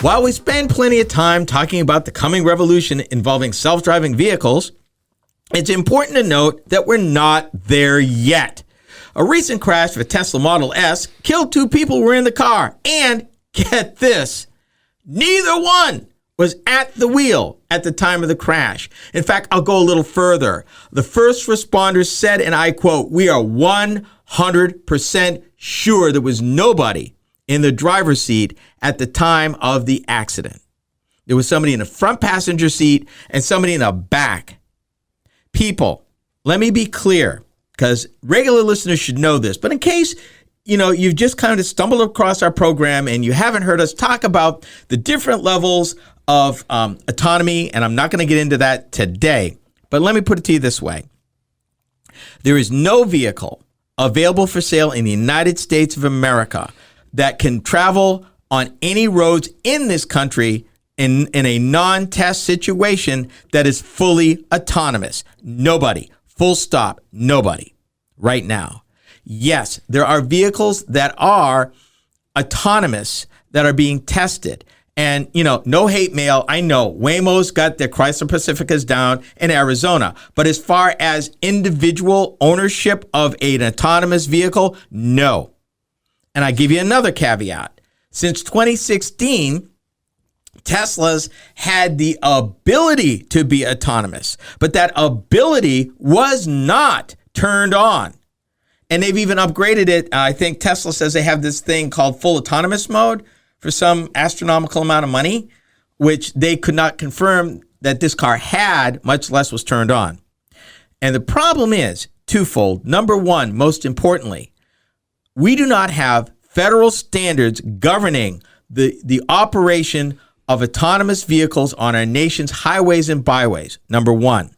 While we spend plenty of time talking about the coming revolution involving self-driving vehicles, it's important to note that we're not there yet. A recent crash of a Tesla Model S killed 2 people who were in the car. And get this, neither one was at the wheel at the time of the crash. In fact, I'll go a little further. The first responders said, and I quote, "We are 100% sure there was nobody in the driver's seat at the time of the accident. There was somebody in the front passenger seat and somebody in the back." People, let me be clear, because regular listeners should know this, but in case you've just kind of stumbled across our program and you haven't heard us talk about the different levels of autonomy, and I'm not going to get into that today, but let me put it to you this way. There is no vehicle available for sale in the United States of America that can travel on any roads in this country in a non-test situation that is fully autonomous. Nobody. Full stop. Nobody. Right now. Yes, there are vehicles that are autonomous that are being tested. And, no hate mail. I know Waymo's got their Chrysler Pacificas down in Arizona. But as far as individual ownership of an autonomous vehicle, no. And I give you another caveat. Since 2016, Teslas had the ability to be autonomous, but that ability was not turned on. And they've even upgraded it. I think Tesla says they have this thing called full autonomous mode for some astronomical amount of money, which they could not confirm that this car had, much less was turned on. And the problem is twofold. Number one, most importantly, we do not have federal standards governing the operation of autonomous vehicles on our nation's highways and byways, number one.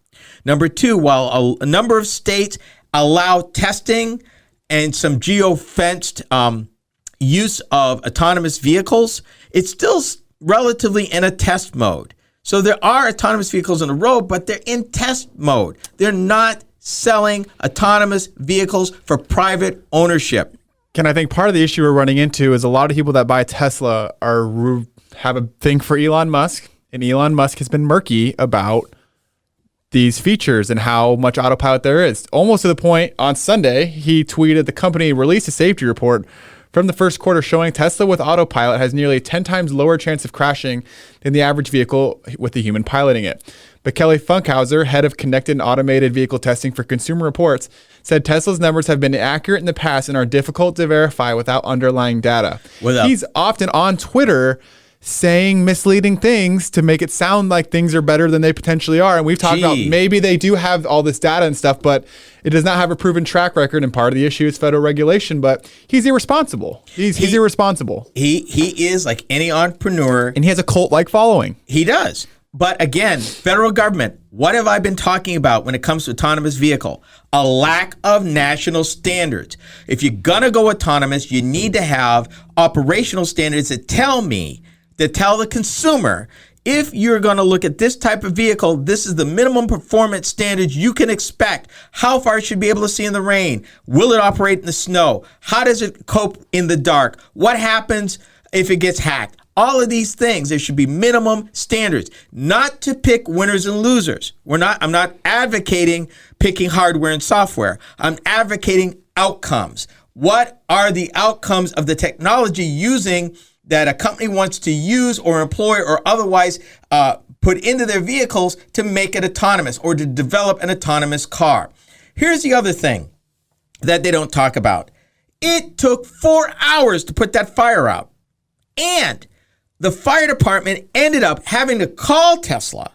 Number two, while a number of states allow testing and some geo-fenced use of autonomous vehicles, it's still relatively in a test mode. So there are autonomous vehicles on the road, but they're in test mode. They're not selling autonomous vehicles for private ownership. Ken, I think part of the issue we're running into is a lot of people that buy Tesla have a thing for Elon Musk, and Elon Musk has been murky about these features and how much autopilot there is. Almost to the point, on Sunday, he tweeted the company released a safety report from the first quarter showing Tesla with autopilot has nearly a 10 times lower chance of crashing than the average vehicle with the human piloting it. But Kelly Funkhauser, head of connected and automated vehicle testing for Consumer Reports, said Tesla's numbers have been accurate in the past and are difficult to verify without underlying data. He's often on Twitter saying misleading things to make it sound like things are better than they potentially are. And we've talked about maybe they do have all this data and stuff, but it does not have a proven track record. And part of the issue is federal regulation, but he's irresponsible. He's irresponsible. He is like any entrepreneur. And he has a cult-like following. He does. But again, federal government, what have I been talking about when it comes to autonomous vehicle? A lack of national standards. If you're going to go autonomous, you need to have operational standards that tell the consumer, if you're going to look at this type of vehicle, this is the minimum performance standards you can expect. How far it should be able to see in the rain? Will it operate in the snow? How does it cope in the dark? What happens if it gets hacked? All of these things, there should be minimum standards, not to pick winners and losers. I'm not advocating picking hardware and software. I'm advocating outcomes. What are the outcomes of the technology using that a company wants to use or employ or otherwise put into their vehicles to make it autonomous or to develop an autonomous car? Here's the other thing that they don't talk about. It took 4 hours to put that fire out. And the fire department ended up having to call Tesla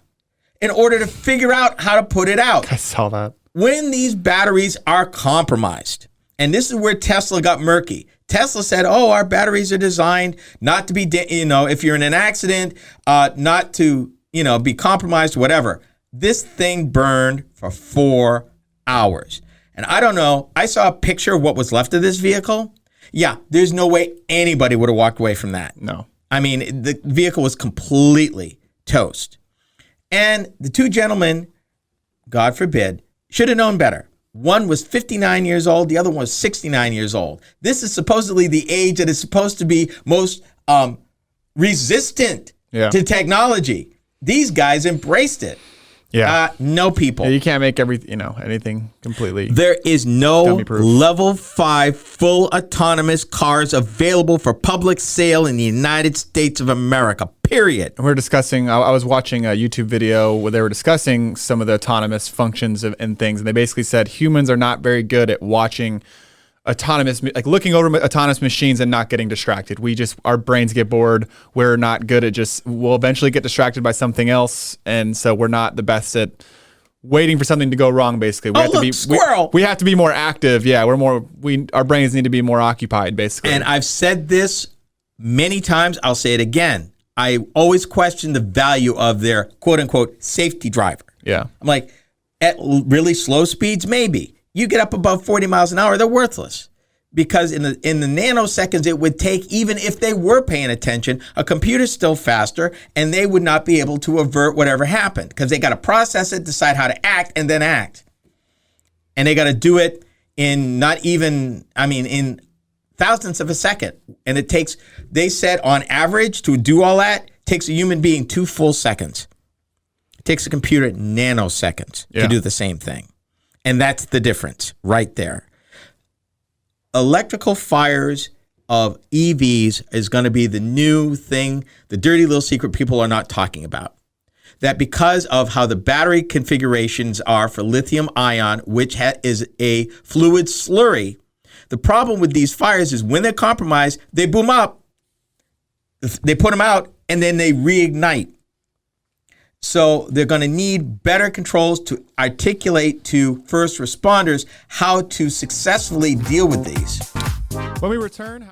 in order to figure out how to put it out. I saw that. When these batteries are compromised, and this is where Tesla got murky. Tesla said, our batteries are designed not to be, if you're in an accident, not to, be compromised, whatever. This thing burned for 4 hours. And I don't know, I saw a picture of what was left of this vehicle. Yeah, there's no way anybody would have walked away from that. No. I mean, the vehicle was completely toast. And the two gentlemen, God forbid, should have known better. One was 59 years old. The other one was 69 years old. This is supposedly the age that is supposed to be most resistant to technology. These guys embraced it. No people. You can't make anything completely. There is no level 5 full autonomous cars available for public sale in the United States of America, period. And we're discussing, I was watching a YouTube video where they were discussing some of the autonomous functions and things. And they basically said humans are not very good at watching looking over autonomous machines and not getting distracted. Our brains get bored. We're not good at we'll eventually get distracted by something else. And so we're not the best at waiting for something to go wrong, basically. Squirrel. We have to be more active. Yeah, our brains need to be more occupied, basically. And I've said this many times. I'll say it again. I always question the value of their quote unquote safety driver. Yeah. I'm like, at really slow speeds, maybe. You get up above 40 miles an hour, they're worthless. Because in the nanoseconds it would take, even if they were paying attention, a computer's still faster, and they would not be able to avert whatever happened. Because they got to process it, decide how to act, and then act. And they got to do it in in thousandths of a second. And it takes, they said on average, to do all that, takes a human being 2 full seconds. It takes a computer nanoseconds to do the same thing. And that's the difference right there. Electrical fires of EVs is going to be the new thing, the dirty little secret people are not talking about. That because of how the battery configurations are for lithium ion, which is a fluid slurry, the problem with these fires is when they're compromised, they boom up, they put them out, and then they reignite. So they're going to need better controls to articulate to first responders how to successfully deal with these. When we return,